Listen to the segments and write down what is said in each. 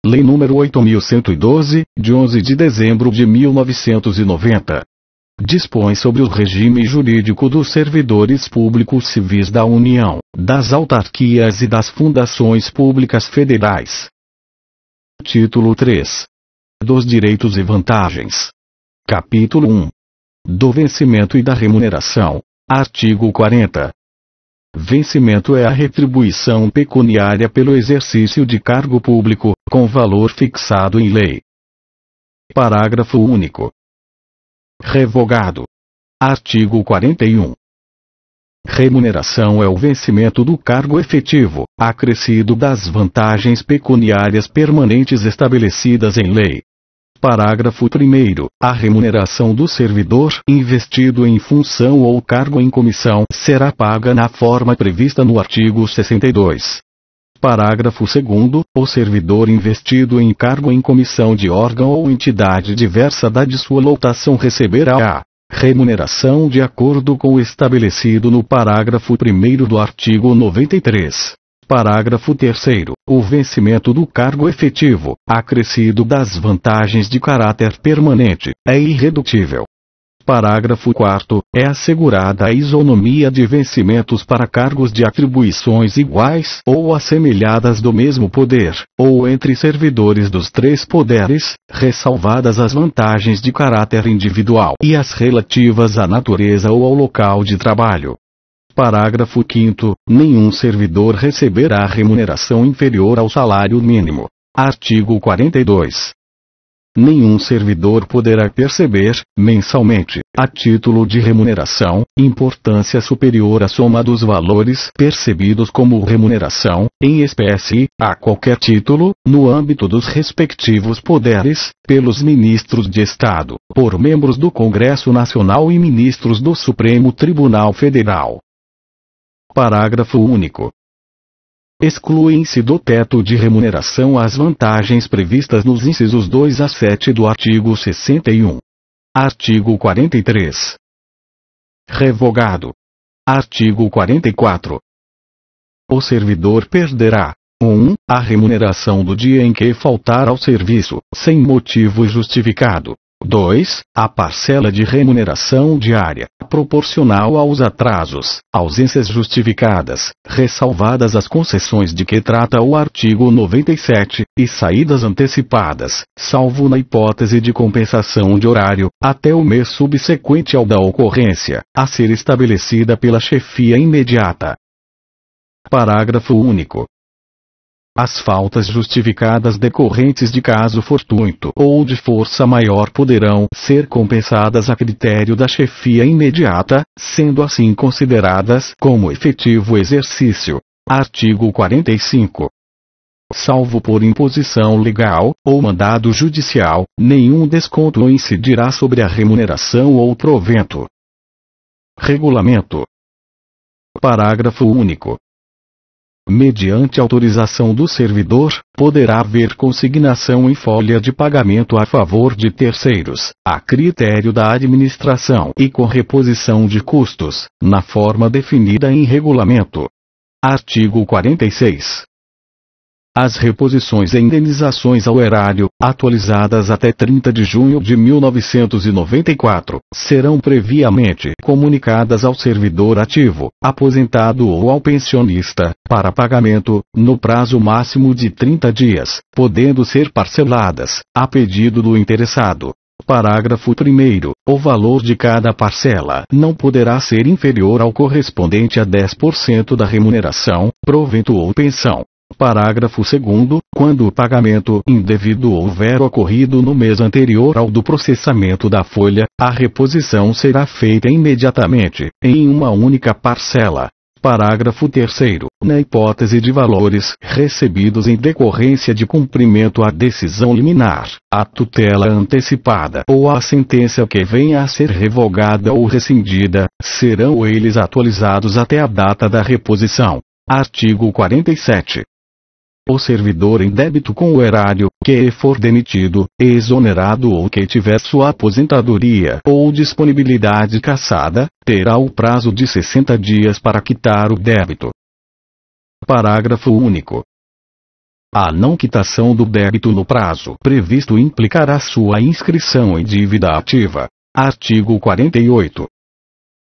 Lei nº 8.112, de 11 de dezembro de 1990. Dispõe sobre o regime jurídico dos servidores públicos civis da União, das autarquias e das fundações públicas federais. Título 3. Dos direitos e vantagens. Capítulo 1. Do vencimento e da remuneração. Artigo 40. Vencimento é a retribuição pecuniária pelo exercício de cargo público, com valor fixado em lei. Parágrafo único. Revogado. Artigo 41. Remuneração é o vencimento do cargo efetivo, acrescido das vantagens pecuniárias permanentes estabelecidas em lei. Parágrafo 1º. A remuneração do servidor investido em função ou cargo em comissão será paga na forma prevista no artigo 62. Parágrafo 2º. O servidor investido em cargo em comissão de órgão ou entidade diversa da de sua lotação receberá a remuneração de acordo com o estabelecido no parágrafo 1º do artigo 93. Parágrafo 3º. O vencimento do cargo efetivo, acrescido das vantagens de caráter permanente, é irredutível. Parágrafo 4º. É assegurada a isonomia de vencimentos para cargos de atribuições iguais ou assemelhadas do mesmo poder, ou entre servidores dos três poderes, ressalvadas as vantagens de caráter individual e as relativas à natureza ou ao local de trabalho. Parágrafo 5º. Nenhum servidor receberá remuneração inferior ao salário mínimo. Artigo 42. Nenhum servidor poderá perceber, mensalmente, a título de remuneração, importância superior à soma dos valores percebidos como remuneração, em espécie, a qualquer título, no âmbito dos respectivos poderes, pelos ministros de Estado, por membros do Congresso Nacional e ministros do Supremo Tribunal Federal. Parágrafo único. Excluem-se do teto de remuneração as vantagens previstas nos incisos 2 a 7 do artigo 61. Artigo 43. Revogado. Artigo 44. O servidor perderá: 1. A remuneração do dia em que faltar ao serviço, sem motivo justificado. 2. A parcela de remuneração diária, proporcional aos atrasos, ausências justificadas, ressalvadas as concessões de que trata o artigo 97, e saídas antecipadas, salvo na hipótese de compensação de horário, até o mês subsequente ao da ocorrência, a ser estabelecida pela chefia imediata. Parágrafo único. As faltas justificadas decorrentes de caso fortuito ou de força maior poderão ser compensadas a critério da chefia imediata, sendo assim consideradas como efetivo exercício. Artigo 45. Salvo por imposição legal, ou mandado judicial, nenhum desconto incidirá sobre a remuneração ou provento. Regulamento. Parágrafo único. Mediante autorização do servidor, poderá haver consignação em folha de pagamento a favor de terceiros, a critério da administração e com reposição de custos, na forma definida em regulamento. Artigo 46. As reposições e indenizações ao erário, atualizadas até 30 de junho de 1994, serão previamente comunicadas ao servidor ativo, aposentado ou ao pensionista, para pagamento, no prazo máximo de 30 dias, podendo ser parceladas, a pedido do interessado. Parágrafo 1º. O valor de cada parcela não poderá ser inferior ao correspondente a 10% da remuneração, provento ou pensão. Parágrafo 2º. Quando o pagamento indevido houver ocorrido no mês anterior ao do processamento da folha, a reposição será feita imediatamente, em uma única parcela. Parágrafo 3º. Na hipótese de valores recebidos em decorrência de cumprimento à decisão liminar, à tutela antecipada ou à sentença que venha a ser revogada ou rescindida, serão eles atualizados até a data da reposição. Artigo 47. O servidor em débito com o erário, que for demitido, exonerado ou que tiver sua aposentadoria ou disponibilidade cassada, terá o prazo de 60 dias para quitar o débito. Parágrafo único. A não quitação do débito no prazo previsto implicará sua inscrição em dívida ativa. Artigo 48.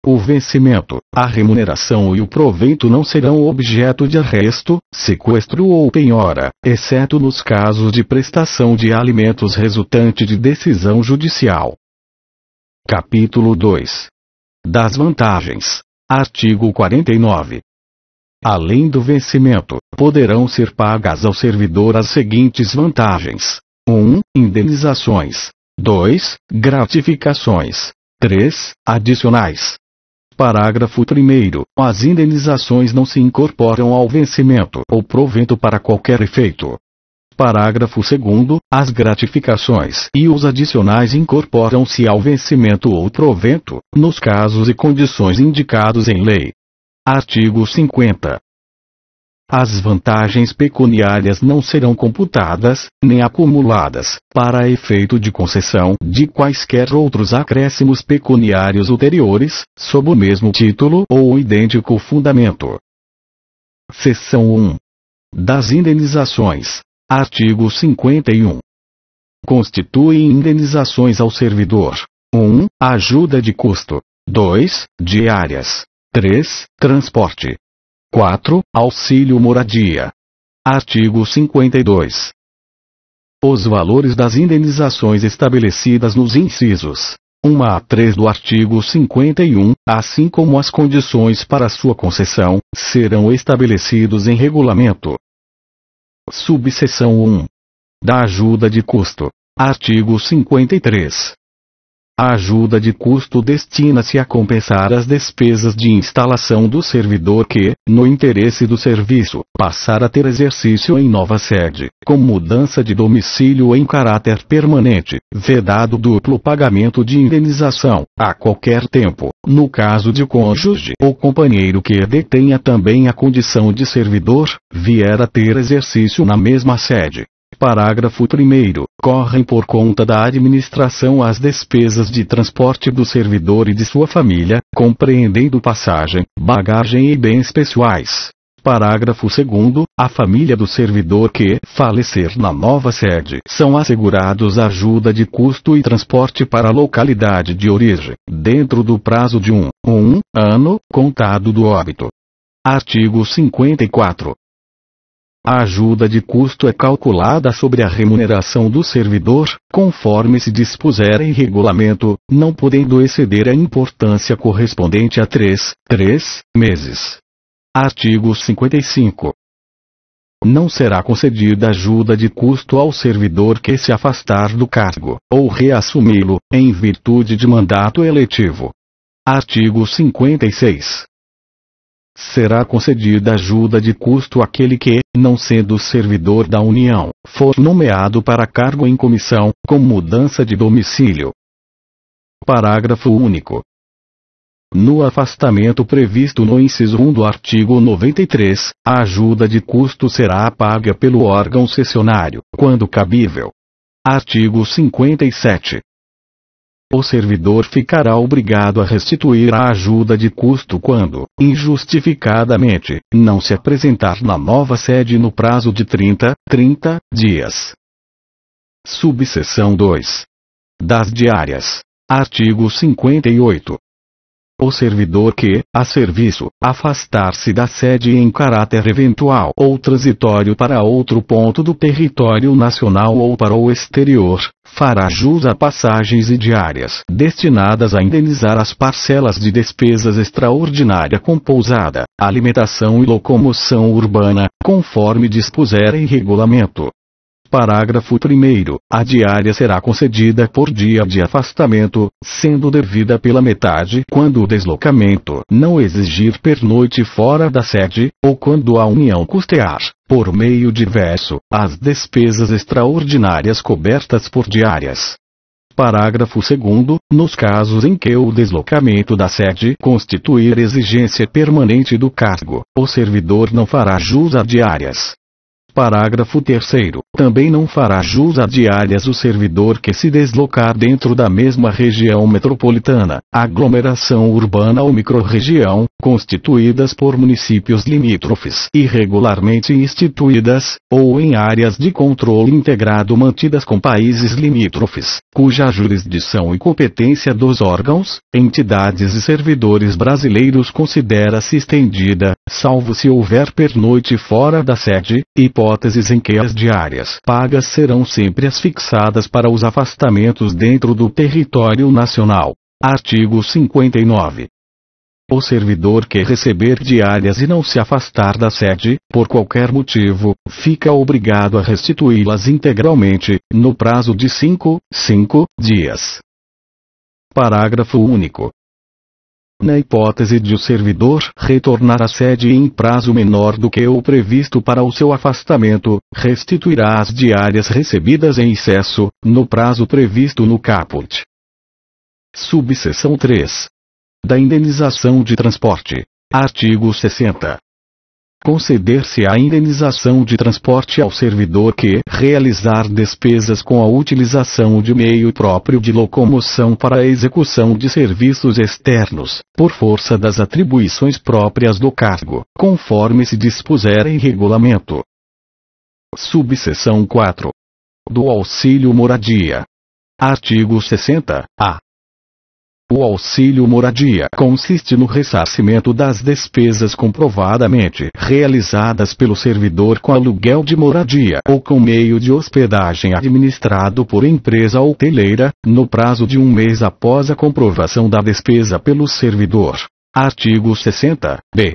O vencimento, a remuneração e o provento não serão objeto de arresto, sequestro ou penhora, exceto nos casos de prestação de alimentos resultante de decisão judicial. Capítulo 2. Das vantagens. Artigo 49. Além do vencimento, poderão ser pagas ao servidor as seguintes vantagens: 1. Indenizações. 2. Gratificações. 3. Adicionais. Parágrafo 1º. As indenizações não se incorporam ao vencimento ou provento para qualquer efeito. Parágrafo 2º. As gratificações e os adicionais incorporam-se ao vencimento ou provento, nos casos e condições indicados em lei. Artigo 50. As vantagens pecuniárias não serão computadas, nem acumuladas, para efeito de concessão de quaisquer outros acréscimos pecuniários ulteriores, sob o mesmo título ou idêntico fundamento. Seção 1. Das indenizações. Artigo 51. Constituem indenizações ao servidor: 1. Ajuda de custo. 2. Diárias. 3. Transporte. 4. Auxílio moradia. Artigo 52. Os valores das indenizações estabelecidas nos incisos 1 a 3 do artigo 51, assim como as condições para sua concessão, serão estabelecidos em regulamento. Subseção 1. Da ajuda de custo. Artigo 53. A ajuda de custo destina-se a compensar as despesas de instalação do servidor que, no interesse do serviço, passar a ter exercício em nova sede, com mudança de domicílio em caráter permanente, vedado duplo pagamento de indenização, a qualquer tempo, no caso de cônjuge ou companheiro que detenha também a condição de servidor, vier a ter exercício na mesma sede. Parágrafo 1º. Correm por conta da administração as despesas de transporte do servidor e de sua família, compreendendo passagem, bagagem e bens pessoais. Parágrafo 2º. A família do servidor que falecer na nova sede são assegurados ajuda de custo e transporte para a localidade de origem, dentro do prazo de um ano, contado do óbito. Artigo 54. A ajuda de custo é calculada sobre a remuneração do servidor, conforme se dispuser em regulamento, não podendo exceder a importância correspondente a 3 meses. Artigo 55. Não será concedida ajuda de custo ao servidor que se afastar do cargo, ou reassumi-lo, em virtude de mandato eletivo. Artigo 56. Será concedida ajuda de custo àquele que, não sendo servidor da União, for nomeado para cargo em comissão, com mudança de domicílio. Parágrafo único. No afastamento previsto no inciso 1 do artigo 93, a ajuda de custo será paga pelo órgão cessionário, quando cabível. Artigo 57. O servidor ficará obrigado a restituir a ajuda de custo quando, injustificadamente, não se apresentar na nova sede no prazo de 30 dias. Subseção 2. Das diárias. Artigo 58. O servidor que, a serviço, afastar-se da sede em caráter eventual ou transitório para outro ponto do território nacional ou para o exterior, fará jus a passagens e diárias destinadas a indenizar as parcelas de despesas extraordinária com pousada, alimentação e locomoção urbana, conforme dispuser em regulamento. Parágrafo 1º. A diária será concedida por dia de afastamento, sendo devida pela metade quando o deslocamento não exigir pernoite fora da sede, ou quando a União custear, por meio diverso, as despesas extraordinárias cobertas por diárias. Parágrafo 2º. Nos casos em que o deslocamento da sede constituir exigência permanente do cargo, o servidor não fará jus a diárias. Parágrafo 3º. Também não fará jus a diárias o servidor que se deslocar dentro da mesma região metropolitana, aglomeração urbana ou microrregião, constituídas por municípios limítrofes irregularmente instituídas, ou em áreas de controle integrado mantidas com países limítrofes, cuja jurisdição e competência dos órgãos, entidades e servidores brasileiros considera-se estendida, salvo se houver pernoite fora da sede, hipóteses em que as diárias pagas serão sempre as fixadas para os afastamentos dentro do território nacional. Artigo 59. O servidor que receber diárias e não se afastar da sede, por qualquer motivo, fica obrigado a restituí-las integralmente, no prazo de 5 dias. Parágrafo único. Na hipótese de o servidor retornar à sede em prazo menor do que o previsto para o seu afastamento, restituirá as diárias recebidas em excesso, no prazo previsto no caput. Subseção 3. Da indenização de transporte. Artigo 60. Conceder-se a indenização de transporte ao servidor que realizar despesas com a utilização de meio próprio de locomoção para a execução de serviços externos, por força das atribuições próprias do cargo, conforme se dispuser em regulamento. Subseção 4. Do auxílio moradia. Artigo 60-A. O auxílio moradia consiste no ressarcimento das despesas comprovadamente realizadas pelo servidor com aluguel de moradia ou com meio de hospedagem administrado por empresa hoteleira, no prazo de 1 mês após a comprovação da despesa pelo servidor. Artigo 60-B.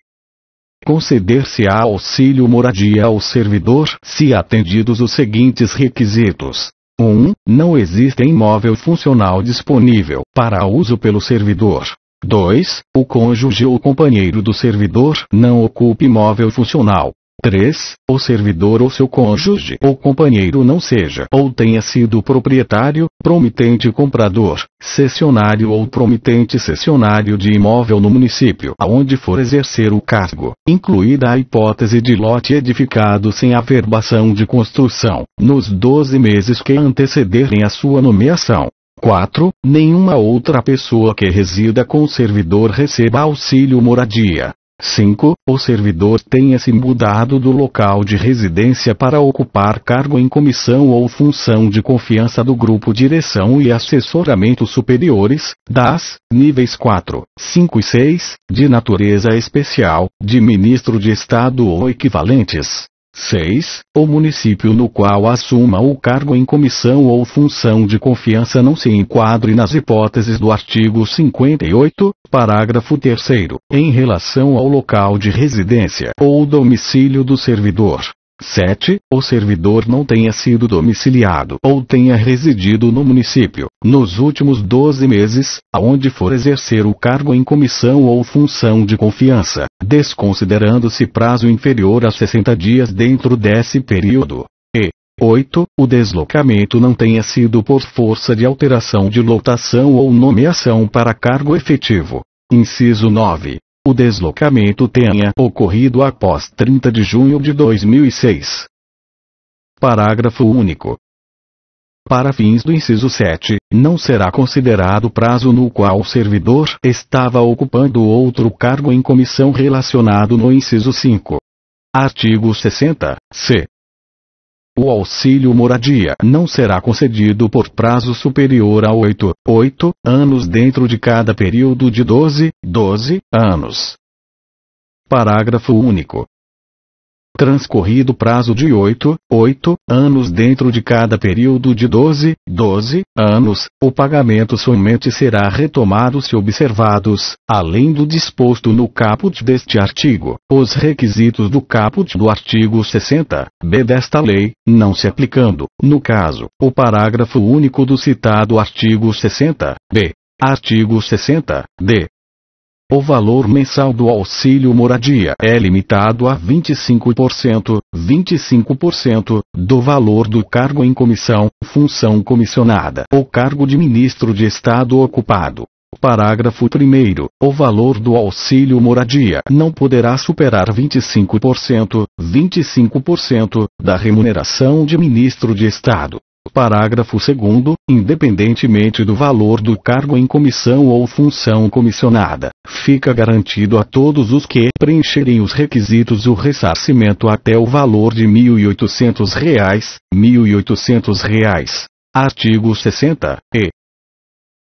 Conceder-se-á auxílio moradia ao servidor se atendidos os seguintes requisitos. 1. Não existe imóvel funcional disponível para uso pelo servidor. 2. O cônjuge ou companheiro do servidor não ocupe imóvel funcional. 3. O servidor ou seu cônjuge ou companheiro não seja ou tenha sido proprietário, promitente comprador, cessionário ou promitente cessionário de imóvel no município aonde for exercer o cargo, incluída a hipótese de lote edificado sem averbação de construção, nos 12 meses que antecederem a sua nomeação. 4. Nenhuma outra pessoa que resida com o servidor receba auxílio moradia. 5. O servidor tenha se mudado do local de residência para ocupar cargo em comissão ou função de confiança do grupo direção e assessoramento superiores, das, níveis 4, 5 e 6, de natureza especial, de ministro de Estado ou equivalentes. 6. O município no qual assuma o cargo em comissão ou função de confiança não se enquadre nas hipóteses do artigo 58, parágrafo 3º, em relação ao local de residência ou domicílio do servidor. 7. O servidor não tenha sido domiciliado ou tenha residido no município, nos últimos 12 meses, aonde for exercer o cargo em comissão ou função de confiança, desconsiderando-se prazo inferior a 60 dias dentro desse período. E 8. O deslocamento não tenha sido por força de alteração de lotação ou nomeação para cargo efetivo. Inciso 9. O deslocamento tenha ocorrido após 30 de junho de 2006. Parágrafo único. Para fins do inciso 7, não será considerado prazo no qual o servidor estava ocupando outro cargo em comissão relacionado no inciso 5. Artigo 60-C. O auxílio moradia não será concedido por prazo superior a 8 anos dentro de cada período de 12 anos. Parágrafo único. Transcorrido prazo de 8 anos dentro de cada período de 12 anos, o pagamento somente será retomado se observados, além do disposto no caput deste artigo, os requisitos do caput do artigo 60-B desta lei, não se aplicando, no caso, o parágrafo único do citado artigo 60-B. Artigo 60-D. O valor mensal do auxílio moradia é limitado a 25% do valor do cargo em comissão, função comissionada ou cargo de ministro de Estado ocupado. Parágrafo 1º. O valor do auxílio moradia não poderá superar 25% da remuneração de ministro de Estado. Parágrafo 2º. Independentemente do valor do cargo em comissão ou função comissionada, fica garantido a todos os que preencherem os requisitos o ressarcimento até o valor de R$ 1.800. Artigo 60.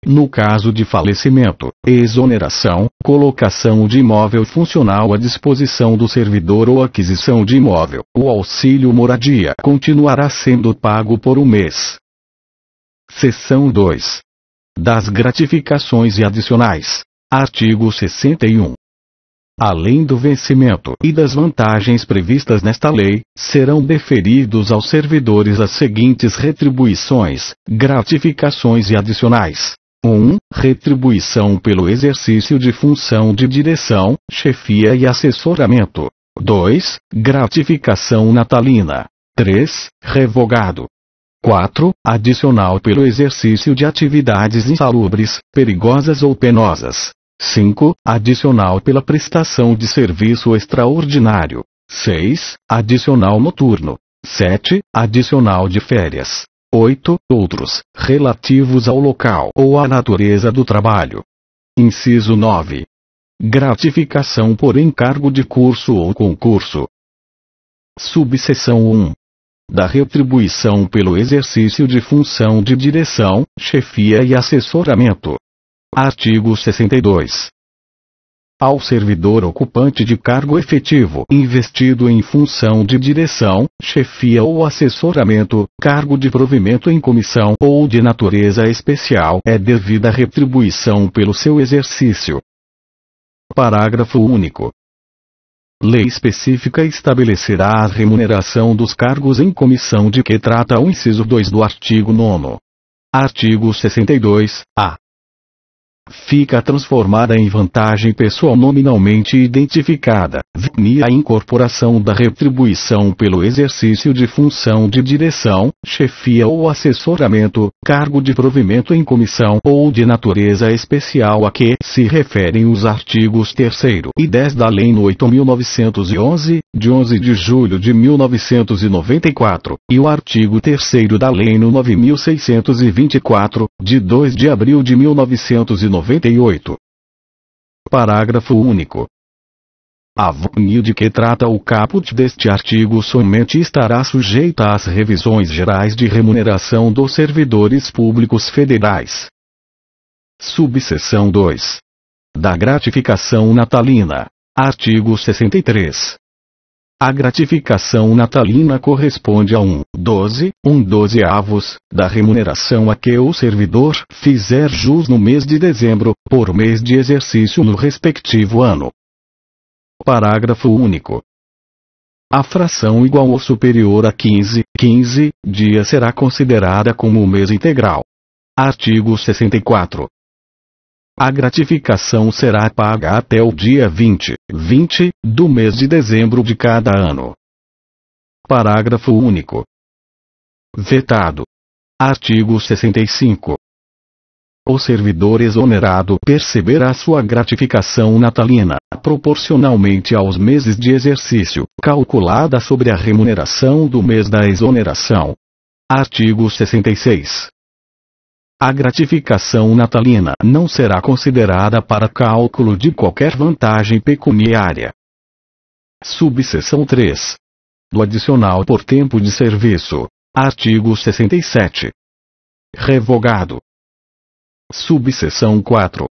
No caso de falecimento, exoneração, colocação de imóvel funcional à disposição do servidor ou aquisição de imóvel, o auxílio moradia continuará sendo pago por um mês. Seção 2. Das gratificações e adicionais. Artigo 61. Além do vencimento e das vantagens previstas nesta lei, serão deferidos aos servidores as seguintes retribuições, gratificações e adicionais. 1. Retribuição pelo exercício de função de direção, chefia e assessoramento. 2. Gratificação natalina. 3. Revogado. 4. Adicional pelo exercício de atividades insalubres, perigosas ou penosas. 5. Adicional pela prestação de serviço extraordinário. 6. Adicional noturno. 7. Adicional de férias. 8. Outros, relativos ao local ou à natureza do trabalho. Inciso 9. Gratificação por encargo de curso ou concurso. Subseção 1. Da retribuição pelo exercício de função de direção, chefia e assessoramento. Artigo 62. Ao servidor ocupante de cargo efetivo investido em função de direção, chefia ou assessoramento, cargo de provimento em comissão ou de natureza especial é devida retribuição pelo seu exercício. Parágrafo único. Lei específica estabelecerá a remuneração dos cargos em comissão de que trata o inciso 2 do artigo 9º. Artigo 62-A. Fica transformada em vantagem pessoal nominalmente identificada, via a incorporação da retribuição pelo exercício de função de direção, chefia ou assessoramento, cargo de provimento em comissão ou de natureza especial a que se referem os artigos 3º e 10 da Lei nº 8.911, de 11 de julho de 1994, e o artigo 3º da Lei nº 9.624, de 2 de abril de 1998. Parágrafo único. A VNI de que trata o caput deste artigo somente estará sujeita às revisões gerais de remuneração dos servidores públicos federais. Subseção 2. Da gratificação natalina. Artigo 63. A gratificação natalina corresponde a 1/12 da remuneração a que o servidor fizer jus no mês de dezembro, por mês de exercício no respectivo ano. Parágrafo único. A fração igual ou superior a 15 dias será considerada como o mês integral. Artigo 64. A gratificação será paga até o dia 20 do mês de dezembro de cada ano. Parágrafo único. Vetado. Artigo 65. O servidor exonerado perceberá sua gratificação natalina, proporcionalmente aos meses de exercício, calculada sobre a remuneração do mês da exoneração. Artigo 66. A gratificação natalina não será considerada para cálculo de qualquer vantagem pecuniária. Subseção 3. Do adicional por tempo de serviço. Artigo 67. Revogado. Subseção 4.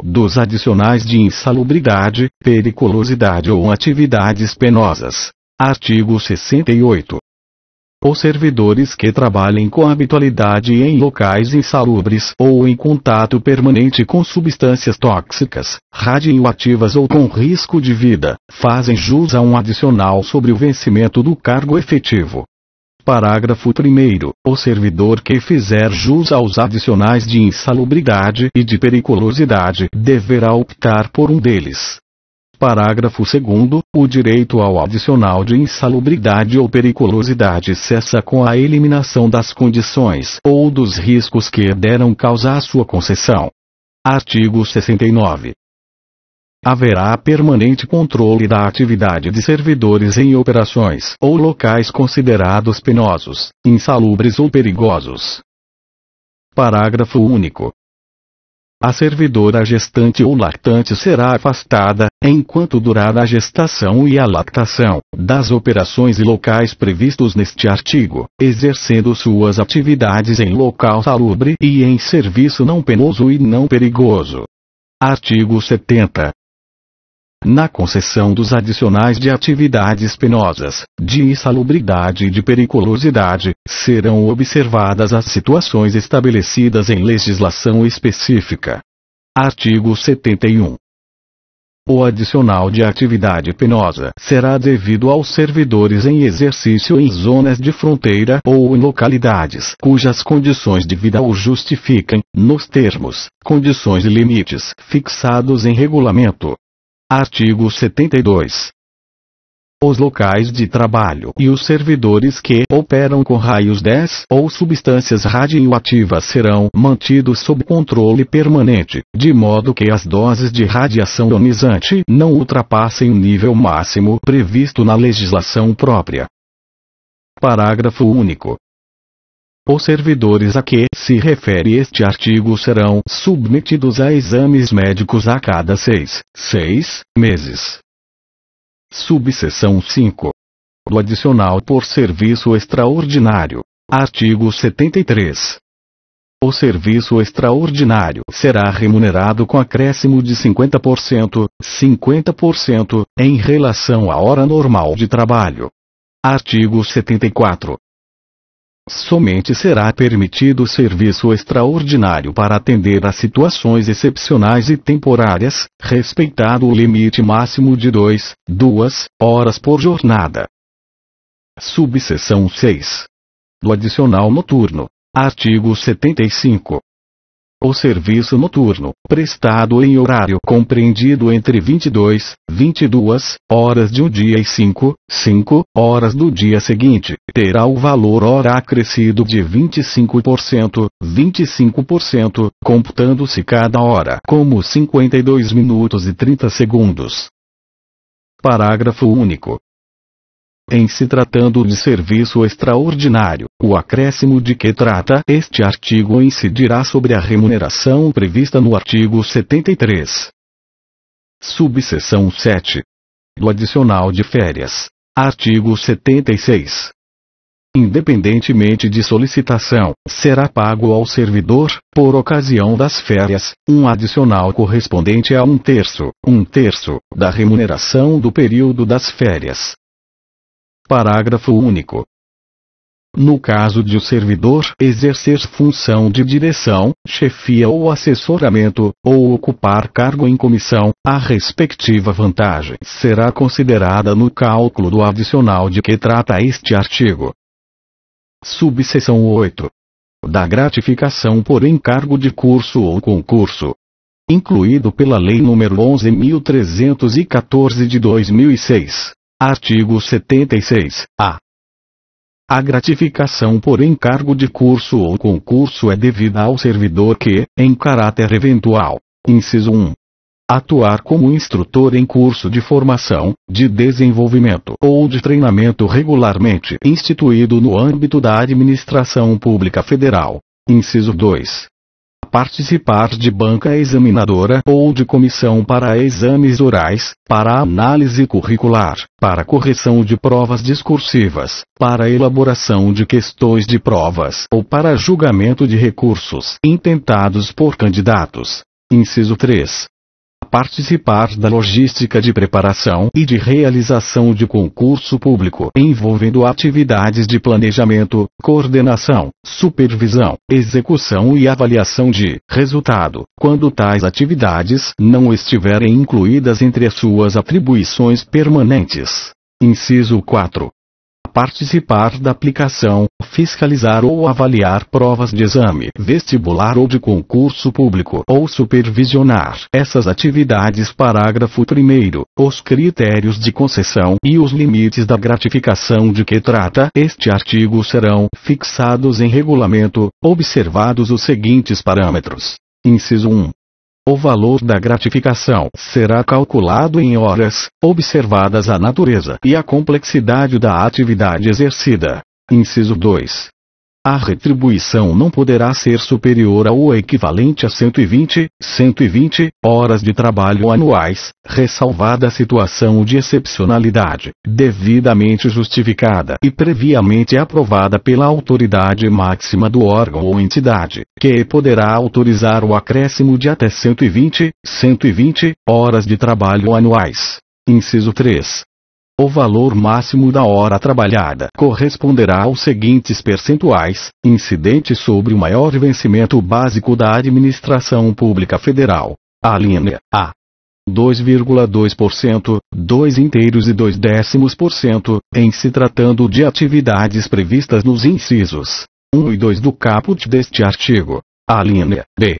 Dos adicionais de insalubridade, periculosidade ou atividades penosas. Artigo 68. Os servidores que trabalhem com habitualidade em locais insalubres ou em contato permanente com substâncias tóxicas, radioativas ou com risco de vida, fazem jus a um adicional sobre o vencimento do cargo efetivo. Parágrafo 1º. O servidor que fizer jus aos adicionais de insalubridade e de periculosidade deverá optar por um deles. Parágrafo 2º. O direito ao adicional de insalubridade ou periculosidade cessa com a eliminação das condições ou dos riscos que deram causa à sua concessão. Artigo 69. Haverá permanente controle da atividade de servidores em operações ou locais considerados penosos, insalubres ou perigosos. Parágrafo único. A servidora gestante ou lactante será afastada, enquanto durar a gestação e a lactação, das operações e locais previstos neste artigo, exercendo suas atividades em local salubre e em serviço não penoso e não perigoso. Artigo 70. Na concessão dos adicionais de atividades penosas, de insalubridade e de periculosidade, serão observadas as situações estabelecidas em legislação específica. Artigo 71. O adicional de atividade penosa será devido aos servidores em exercício em zonas de fronteira ou em localidades cujas condições de vida o justifiquem, nos termos, condições e limites fixados em regulamento. Artigo 72. Os locais de trabalho e os servidores que operam com raios 10 ou substâncias radioativas serão mantidos sob controle permanente, de modo que as doses de radiação ionizante não ultrapassem o nível máximo previsto na legislação própria. Parágrafo único. Os servidores a que se refere este artigo serão submetidos a exames médicos a cada 6 meses. Subseção 5. O adicional por serviço extraordinário. Artigo 73. O serviço extraordinário será remunerado com acréscimo de 50%, em relação à hora normal de trabalho. Artigo 74. Somente será permitido serviço extraordinário para atender a situações excepcionais e temporárias, respeitado o limite máximo de 2 horas por jornada. Subseção 6. Do adicional noturno. Artigo 75. O serviço noturno, prestado em horário compreendido entre 22 horas de um dia e 5 horas do dia seguinte, terá o valor hora acrescido de 25%, computando-se cada hora como 52 minutos e 30 segundos. Parágrafo único. Em se tratando de serviço extraordinário, o acréscimo de que trata este artigo incidirá sobre a remuneração prevista no artigo 73. Subseção 7. Do adicional de férias. Artigo 76. Independentemente de solicitação, será pago ao servidor, por ocasião das férias, um adicional correspondente a um terço da remuneração do período das férias. Parágrafo único. No caso de o servidor exercer função de direção, chefia ou assessoramento, ou ocupar cargo em comissão, a respectiva vantagem será considerada no cálculo do adicional de que trata este artigo. Subseção 8. Da gratificação por encargo de curso ou concurso. Incluído pela Lei nº 11.314 de 2006. Artigo 76-A. A gratificação por encargo de curso ou concurso é devida ao servidor que, em caráter eventual, inciso 1, atuar como instrutor em curso de formação, de desenvolvimento ou de treinamento regularmente instituído no âmbito da administração pública federal, inciso 2, participar de banca examinadora ou de comissão para exames orais, para análise curricular, para correção de provas discursivas, para elaboração de questões de provas ou para julgamento de recursos intentados por candidatos. Inciso 3. Participar da logística de preparação e de realização de concurso público envolvendo atividades de planejamento, coordenação, supervisão, execução e avaliação de resultado, quando tais atividades não estiverem incluídas entre as suas atribuições permanentes. Inciso 4. Participar da aplicação, fiscalizar ou avaliar provas de exame vestibular ou de concurso público ou supervisionar essas atividades. Parágrafo 1º. Os critérios de concessão e os limites da gratificação de que trata este artigo serão fixados em regulamento, observados os seguintes parâmetros. Inciso 1. O valor da gratificação será calculado em horas, observadas a natureza e a complexidade da atividade exercida. Inciso 2. A retribuição não poderá ser superior ao equivalente a 120 horas de trabalho anuais, ressalvada a situação de excepcionalidade, devidamente justificada e previamente aprovada pela autoridade máxima do órgão ou entidade, que poderá autorizar o acréscimo de até 120 horas de trabalho anuais. Inciso 3. O valor máximo da hora trabalhada corresponderá aos seguintes percentuais, incidentes sobre o maior vencimento básico da administração pública federal. Alínea A. 2,2%, 2 inteiros e 2/10%, em se tratando de atividades previstas nos incisos 1 e 2 do caput deste artigo. Alínea B.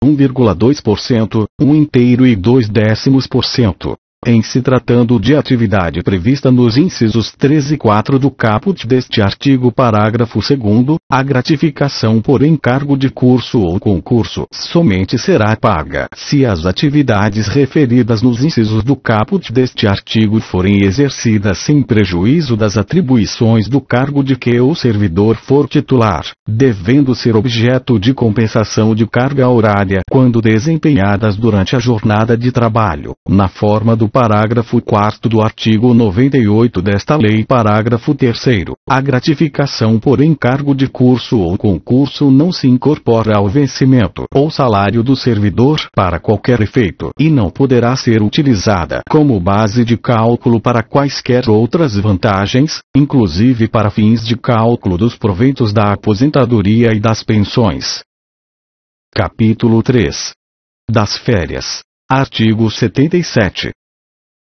1,2%, 1 inteiro e 2/10%. Em se tratando de atividade prevista nos incisos 3 e 4 do caput deste artigo, parágrafo 2º, a gratificação por encargo de curso ou concurso somente será paga se as atividades referidas nos incisos do caput deste artigo forem exercidas sem prejuízo das atribuições do cargo de que o servidor for titular, devendo ser objeto de compensação de carga horária quando desempenhadas durante a jornada de trabalho, na forma do parágrafo 4º do artigo 98 desta lei. Parágrafo 3º. A gratificação por encargo de curso ou concurso não se incorpora ao vencimento ou salário do servidor para qualquer efeito e não poderá ser utilizada como base de cálculo para quaisquer outras vantagens, inclusive para fins de cálculo dos proventos da aposentadoria e das pensões. Capítulo 3. Das férias. Artigo 77.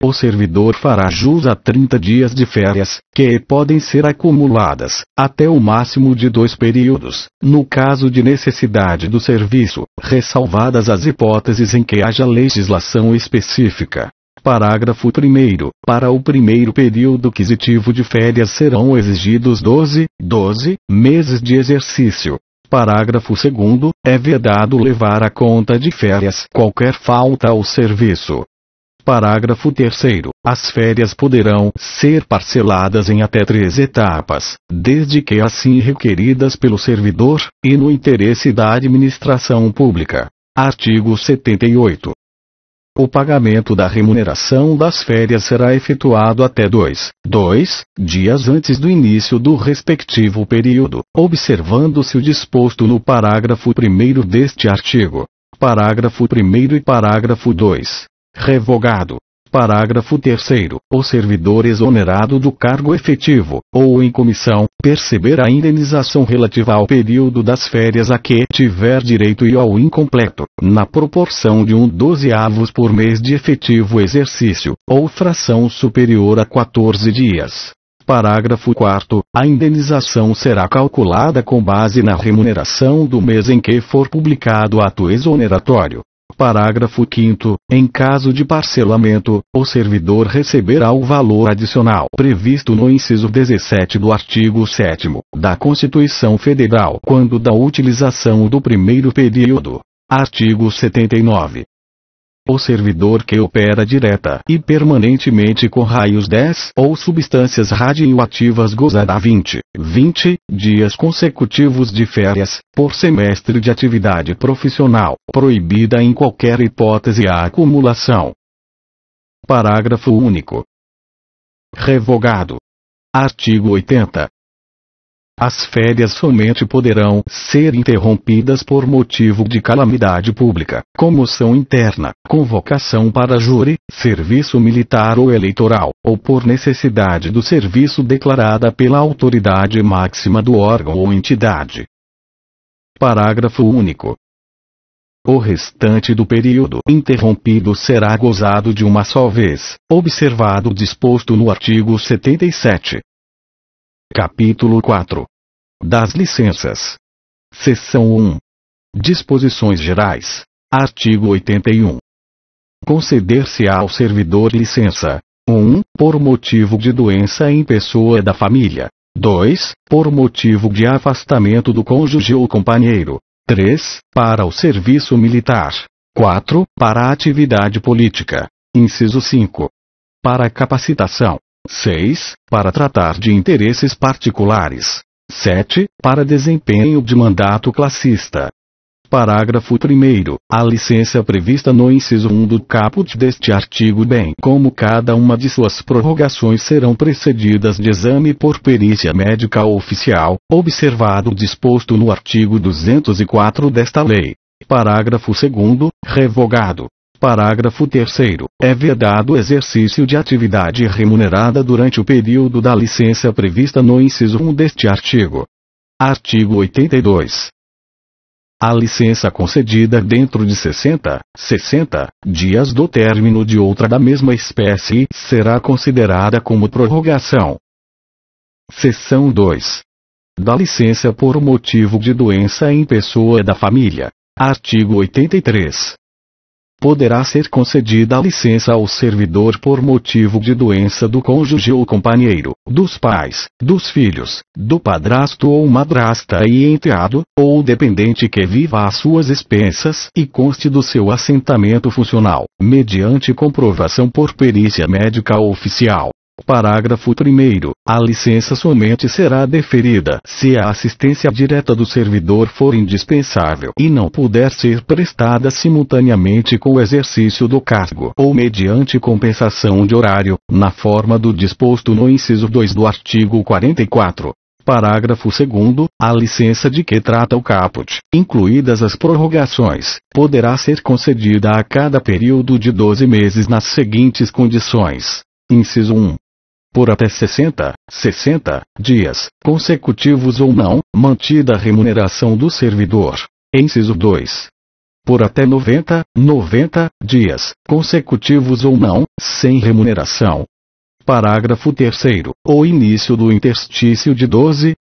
O servidor fará jus a 30 dias de férias, que podem ser acumuladas, até o máximo de 2 períodos, no caso de necessidade do serviço, ressalvadas as hipóteses em que haja legislação específica. Parágrafo 1º. Para o primeiro período quisitivo de férias serão exigidos 12 meses de exercício. Parágrafo 2º. É vedado levar à conta de férias qualquer falta ao serviço. Parágrafo 3º. As férias poderão ser parceladas em até 3 etapas, desde que assim requeridas pelo servidor, e no interesse da administração pública. Artigo 78. O pagamento da remuneração das férias será efetuado até 2 dias antes do início do respectivo período, observando-se o disposto no parágrafo 1º deste artigo. Parágrafo 1º e parágrafo 2. Revogado. Parágrafo 3º. O servidor exonerado do cargo efetivo, ou em comissão, perceberá a indenização relativa ao período das férias a que tiver direito e ao incompleto, na proporção de 1/12 por mês de efetivo exercício, ou fração superior a 14 dias. Parágrafo 4º. A indenização será calculada com base na remuneração do mês em que for publicado ato exoneratório. Parágrafo 5º. Em caso de parcelamento, o servidor receberá o valor adicional previsto no inciso 17 do artigo 7º da Constituição Federal quando da utilização do primeiro período. Artigo 79. O servidor que opera direta e permanentemente com raios 10 ou substâncias radioativas gozará 20 dias consecutivos de férias, por semestre de atividade profissional, proibida em qualquer hipótese a acumulação. Parágrafo único. Revogado. Artigo 80. As férias somente poderão ser interrompidas por motivo de calamidade pública, comoção interna, convocação para júri, serviço militar ou eleitoral, ou por necessidade do serviço declarada pela autoridade máxima do órgão ou entidade. Parágrafo único. O restante do período interrompido será gozado de uma só vez, observado o disposto no artigo 77. Capítulo 4. Das licenças. Seção 1. Disposições gerais. Artigo 81. Conceder-se-á ao servidor licença: 1. Por motivo de doença em pessoa da família. 2. Por motivo de afastamento do cônjuge ou companheiro. 3. Para o serviço militar. 4. Para a atividade política. Inciso 5. Para a capacitação. 6. Para tratar de interesses particulares. 7. Para desempenho de mandato classista. Parágrafo 1º. A licença prevista no inciso 1 do caput deste artigo, bem como cada uma de suas prorrogações, serão precedidas de exame por perícia médica oficial, observado o disposto no artigo 204 desta lei. Parágrafo 2º. Revogado. Parágrafo 3º. É vedado o exercício de atividade remunerada durante o período da licença prevista no inciso 1 deste artigo. Artigo 82. A licença concedida dentro de 60 dias do término de outra da mesma espécie será considerada como prorrogação. Seção 2. Da licença por motivo de doença em pessoa da família. Artigo 83. Poderá ser concedida a licença ao servidor por motivo de doença do cônjuge ou companheiro, dos pais, dos filhos, do padrasto ou madrasta e enteado, ou dependente que viva às suas expensas e conste do seu assentamento funcional, mediante comprovação por perícia médica oficial. Parágrafo 1º. A licença somente será deferida se a assistência direta do servidor for indispensável e não puder ser prestada simultaneamente com o exercício do cargo ou mediante compensação de horário, na forma do disposto no inciso 2 do artigo 44. Parágrafo 2º. A licença de que trata o caput, incluídas as prorrogações, poderá ser concedida a cada período de 12 meses nas seguintes condições. Inciso 1. Por até 60 dias, consecutivos ou não, mantida a remuneração do servidor. Inciso 2. Por até 90 dias, consecutivos ou não, sem remuneração. Parágrafo 3º. O início do interstício de 12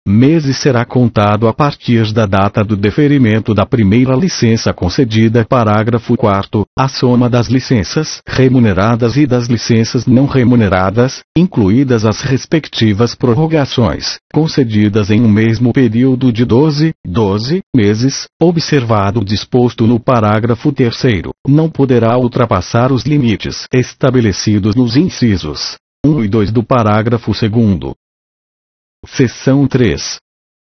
meses será contado a partir da data do deferimento da primeira licença concedida. Parágrafo 4º. A soma das licenças remuneradas e das licenças não remuneradas, incluídas as respectivas prorrogações, concedidas em um mesmo período de 12 meses, observado o disposto no parágrafo 3º, não poderá ultrapassar os limites estabelecidos nos incisos 1 e 2 do parágrafo 2º. Seção 3.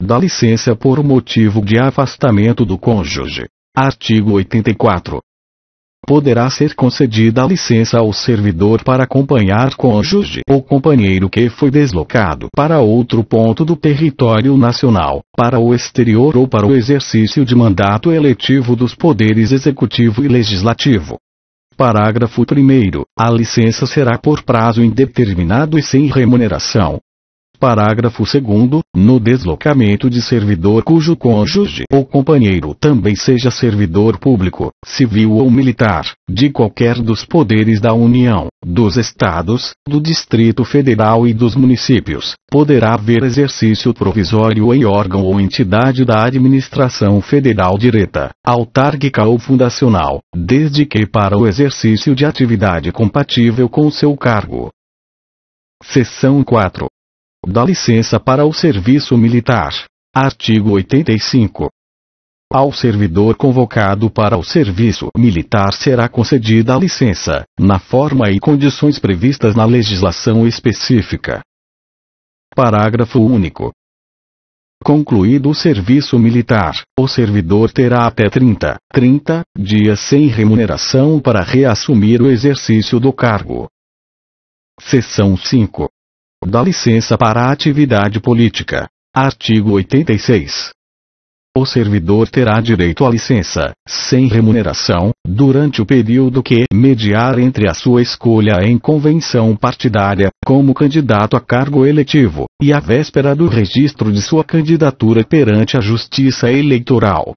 Da licença por motivo de afastamento do cônjuge. Artigo 84. Poderá ser concedida a licença ao servidor para acompanhar cônjuge ou companheiro que foi deslocado para outro ponto do território nacional, para o exterior ou para o exercício de mandato eletivo dos poderes executivo e legislativo. Parágrafo 1º. A licença será por prazo indeterminado e sem remuneração. Parágrafo 2º. No deslocamento de servidor cujo cônjuge ou companheiro também seja servidor público, civil ou militar, de qualquer dos poderes da União, dos Estados, do Distrito Federal e dos municípios, poderá haver exercício provisório em órgão ou entidade da administração federal direta, autárquica ou fundacional, desde que para o exercício de atividade compatível com seu cargo. Seção 4. Da licença para o serviço militar. Artigo 85. Ao servidor convocado para o serviço militar será concedida a licença, na forma e condições previstas na legislação específica. Parágrafo único. Concluído o serviço militar, o servidor terá até 30 dias sem remuneração para reassumir o exercício do cargo. Seção 5. Da licença para a atividade política. Artigo 86. O servidor terá direito à licença, sem remuneração, durante o período que mediar entre a sua escolha em convenção partidária, como candidato a cargo eletivo, e a véspera do registro de sua candidatura perante a Justiça Eleitoral.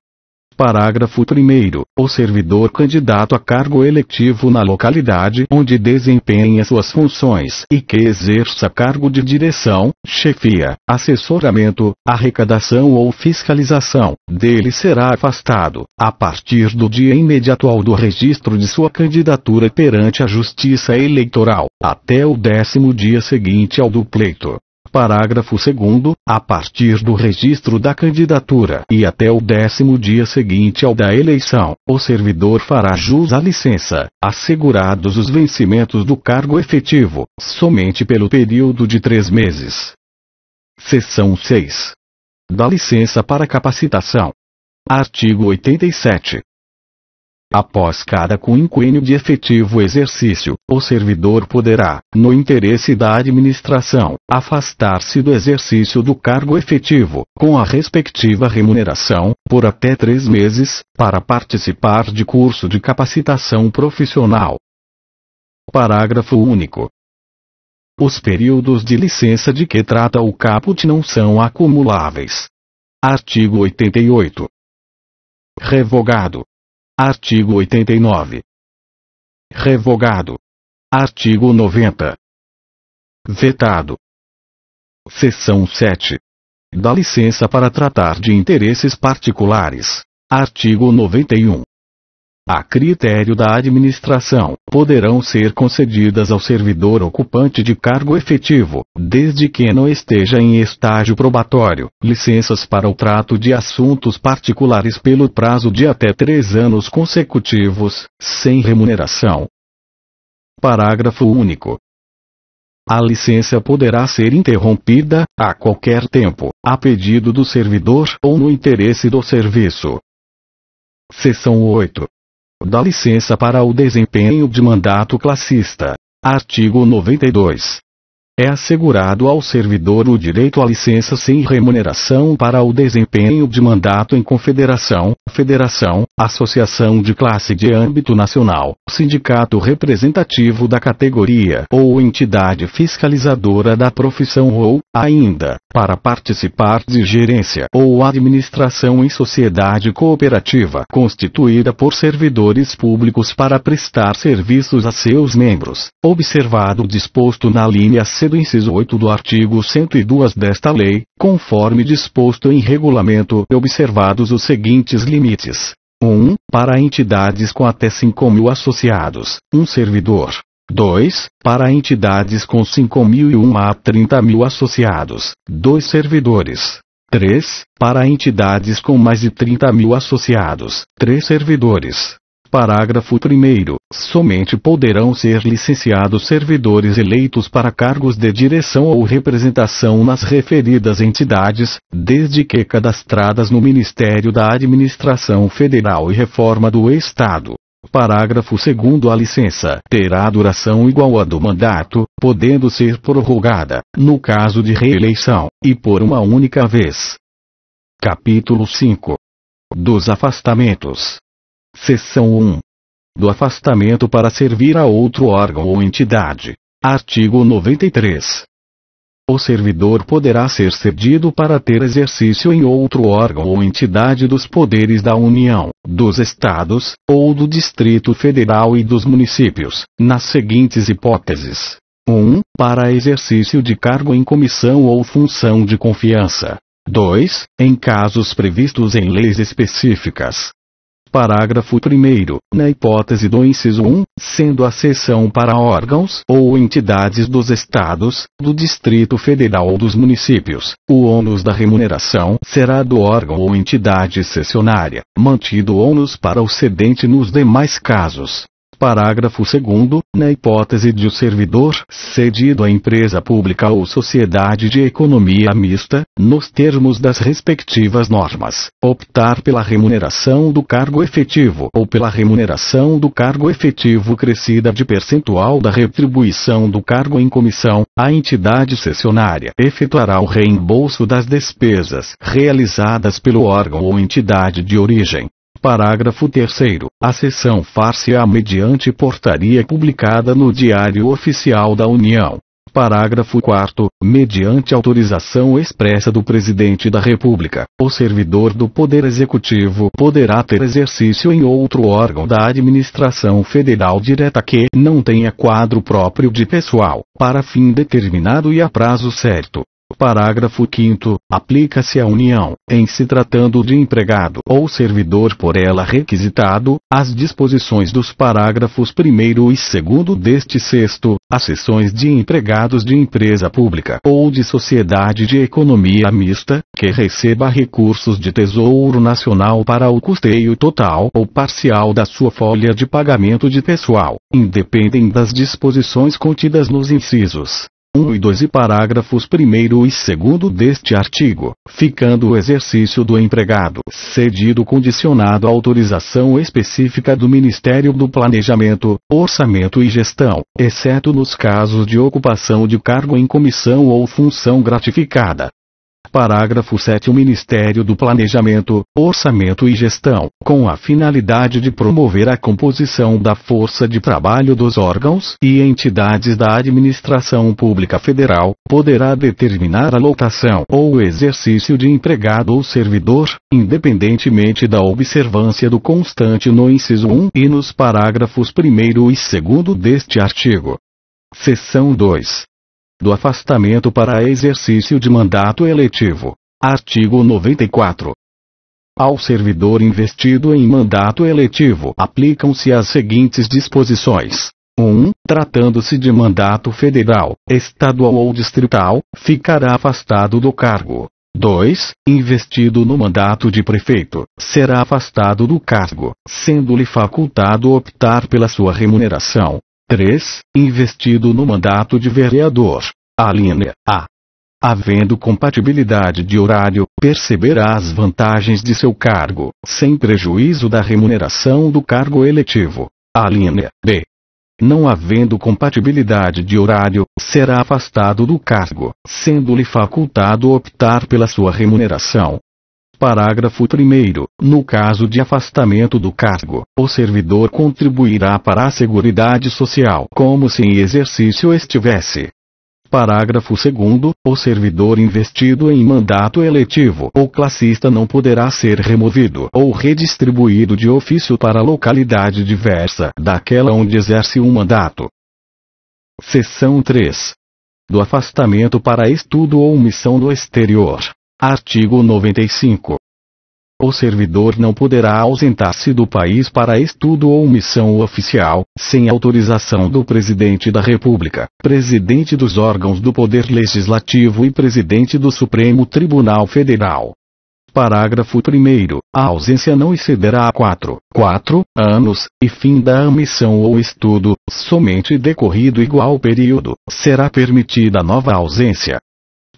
Parágrafo 1º. O servidor candidato a cargo eletivo na localidade onde desempenha suas funções e que exerça cargo de direção, chefia, assessoramento, arrecadação ou fiscalização, dele será afastado, a partir do dia imediato ao do registro de sua candidatura perante a Justiça Eleitoral, até o 10º dia seguinte ao do pleito. Parágrafo 2º, a partir do registro da candidatura e até o 10º dia seguinte ao da eleição, o servidor fará jus à licença, assegurados os vencimentos do cargo efetivo, somente pelo período de 3 meses. Seção 6. Da licença para capacitação. Artigo 87. Após cada quinquênio de efetivo exercício, o servidor poderá, no interesse da administração, afastar-se do exercício do cargo efetivo, com a respectiva remuneração, por até 3 meses, para participar de curso de capacitação profissional. Parágrafo único. Os períodos de licença de que trata o caput não são acumuláveis. Artigo 88. Revogado. Artigo 89. Revogado. Artigo 90. Vetado. Seção 7. Da licença para tratar de interesses particulares. Artigo 91. A critério da administração, poderão ser concedidas ao servidor ocupante de cargo efetivo, desde que não esteja em estágio probatório, licenças para o trato de assuntos particulares pelo prazo de até 3 anos consecutivos, sem remuneração. Parágrafo único. A licença poderá ser interrompida, a qualquer tempo, a pedido do servidor ou no interesse do serviço. Seção 8. Da licença para o desempenho de mandato classista. Artigo 92. É assegurado ao servidor o direito à licença sem remuneração para o desempenho de mandato em confederação, federação, associação de classe de âmbito nacional, sindicato representativo da categoria ou entidade fiscalizadora da profissão ou, ainda, para participar de gerência ou administração em sociedade cooperativa constituída por servidores públicos para prestar serviços a seus membros, observado o disposto na linha C do inciso 8 do artigo 102 desta lei, conforme disposto em regulamento, observados os seguintes limites. 1. Para entidades com até 5.000 associados, um servidor. 2. Para entidades com 5.001 a 30.000 associados, 2 servidores. 3. Para entidades com mais de 30.000 associados, 3 servidores. Parágrafo 1º. Somente poderão ser licenciados servidores eleitos para cargos de direção ou representação nas referidas entidades, desde que cadastradas no Ministério da Administração Federal e Reforma do Estado. Parágrafo 2º. A licença terá duração igual à do mandato, podendo ser prorrogada, no caso de reeleição, e por uma única vez. Capítulo 5. Dos afastamentos. Seção 1. Do afastamento para servir a outro órgão ou entidade. Artigo 93. O servidor poderá ser cedido para ter exercício em outro órgão ou entidade dos poderes da União, dos Estados, ou do Distrito Federal e dos municípios, nas seguintes hipóteses. 1. Para exercício de cargo em comissão ou função de confiança. 2. Em casos previstos em leis específicas. Parágrafo 1º. Na hipótese do inciso 1, sendo a cessão para órgãos ou entidades dos Estados, do Distrito Federal ou dos municípios, o ônus da remuneração será do órgão ou entidade cessionária, mantido o ônus para o cedente nos demais casos. Parágrafo 2º. Na hipótese de o servidor, cedido à empresa pública ou sociedade de economia mista, nos termos das respectivas normas, optar pela remuneração do cargo efetivo ou pela remuneração do cargo efetivo crescida de percentual da retribuição do cargo em comissão, a entidade cessionária efetuará o reembolso das despesas realizadas pelo órgão ou entidade de origem. Parágrafo 3º. A cessão far-se-á mediante portaria publicada no Diário Oficial da União. Parágrafo 4º. Mediante autorização expressa do Presidente da República, o servidor do Poder Executivo poderá ter exercício em outro órgão da administração federal direta que não tenha quadro próprio de pessoal, para fim determinado e a prazo certo. Parágrafo 5º. Aplica-se à União, em se tratando de empregado ou servidor por ela requisitado, as disposições dos parágrafos 1º e 2º deste 6º, as seções de empregados de empresa pública ou de sociedade de economia mista, que receba recursos de Tesouro Nacional para o custeio total ou parcial da sua folha de pagamento de pessoal, independem das disposições contidas nos incisos 1 e 2 e parágrafos 1º e 2º deste artigo, ficando o exercício do empregado cedido condicionado à autorização específica do Ministério do Planejamento, Orçamento e Gestão, exceto nos casos de ocupação de cargo em comissão ou função gratificada. Parágrafo 7. O Ministério do Planejamento, Orçamento e Gestão, com a finalidade de promover a composição da força de trabalho dos órgãos e entidades da administração pública federal, poderá determinar a lotação ou o exercício de empregado ou servidor, independentemente da observância do constante no inciso 1 e nos parágrafos 1º e 2º deste artigo. Seção 2. Do afastamento para exercício de mandato eletivo. Artigo 94. Ao servidor investido em mandato eletivo aplicam-se as seguintes disposições. 1. Tratando-se de mandato federal, estadual ou distrital, ficará afastado do cargo. 2. Investido no mandato de prefeito, será afastado do cargo, sendo-lhe facultado optar pela sua remuneração. 3. Investido no mandato de vereador. Alínea A. Havendo compatibilidade de horário, perceberá as vantagens de seu cargo, sem prejuízo da remuneração do cargo eletivo. Alínea B. Não havendo compatibilidade de horário, será afastado do cargo, sendo-lhe facultado optar pela sua remuneração. Parágrafo 1º. No caso de afastamento do cargo, o servidor contribuirá para a Seguridade Social como se em exercício estivesse. Parágrafo 2º. O servidor investido em mandato eletivo ou classista não poderá ser removido ou redistribuído de ofício para localidade diversa daquela onde exerce um mandato. Seção 3. Do afastamento para estudo ou missão no exterior. Artigo 95. O servidor não poderá ausentar-se do país para estudo ou missão oficial, sem autorização do Presidente da República, Presidente dos órgãos do Poder Legislativo e Presidente do Supremo Tribunal Federal. Parágrafo 1º. A ausência não excederá a 4 anos, e fim da missão ou estudo, somente decorrido igual período, será permitida nova ausência.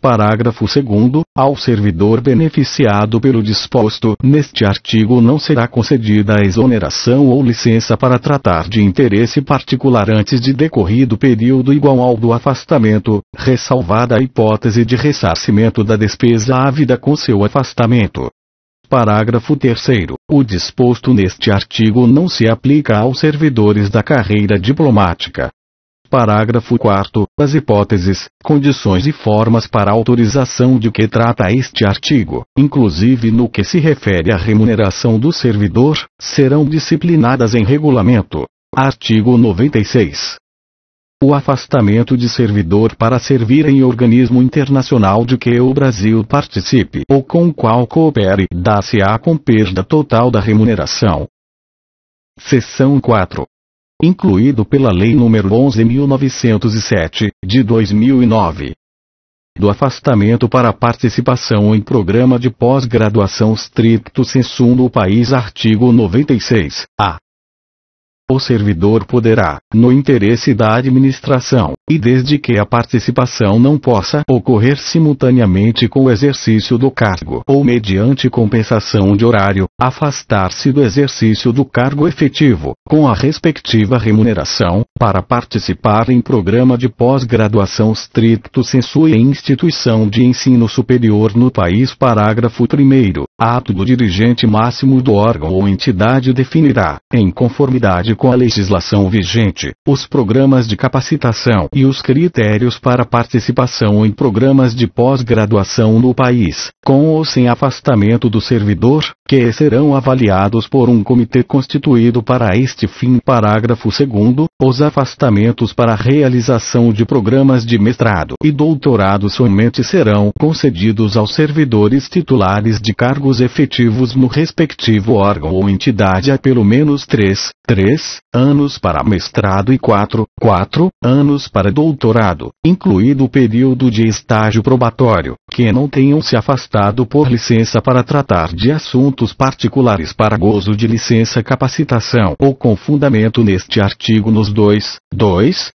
Parágrafo 2º. Ao servidor beneficiado pelo disposto neste artigo não será concedida a exoneração ou licença para tratar de interesse particular antes de decorrido período igual ao do afastamento, ressalvada a hipótese de ressarcimento da despesa havida com seu afastamento. Parágrafo 3º. O disposto neste artigo não se aplica aos servidores da carreira diplomática. Parágrafo 4º. As hipóteses, condições e formas para autorização de que trata este artigo, inclusive no que se refere à remuneração do servidor, serão disciplinadas em regulamento. Artigo 96. O afastamento de servidor para servir em organismo internacional de que o Brasil participe ou com o qual coopere, dá-se-á com perda total da remuneração. Seção 4. Incluído pela Lei nº 11.907, de 2009. Do afastamento para participação em programa de pós-graduação stricto sensu no país. Artigo 96. A. O servidor poderá, no interesse da administração, e desde que a participação não possa ocorrer simultaneamente com o exercício do cargo ou mediante compensação de horário, afastar-se do exercício do cargo efetivo, com a respectiva remuneração, para participar em programa de pós-graduação stricto sensu em instituição de ensino superior no país. Parágrafo 1º. Ato do dirigente máximo do órgão ou entidade definirá, em conformidade com a legislação vigente, os programas de capacitação e os critérios para participação em programas de pós-graduação no país, com ou sem afastamento do servidor, que serão avaliados por um comitê constituído para este fim. Parágrafo 2º. Os afastamentos para a realização de programas de mestrado e doutorado somente serão concedidos aos servidores titulares de cargos efetivos no respectivo órgão ou entidade há pelo menos 3 anos para mestrado e 4 anos para doutorado, incluído o período de estágio probatório, que não tenham se afastado por licença para tratar de assuntos particulares para gozo de licença capacitação ou com fundamento neste artigo nos 2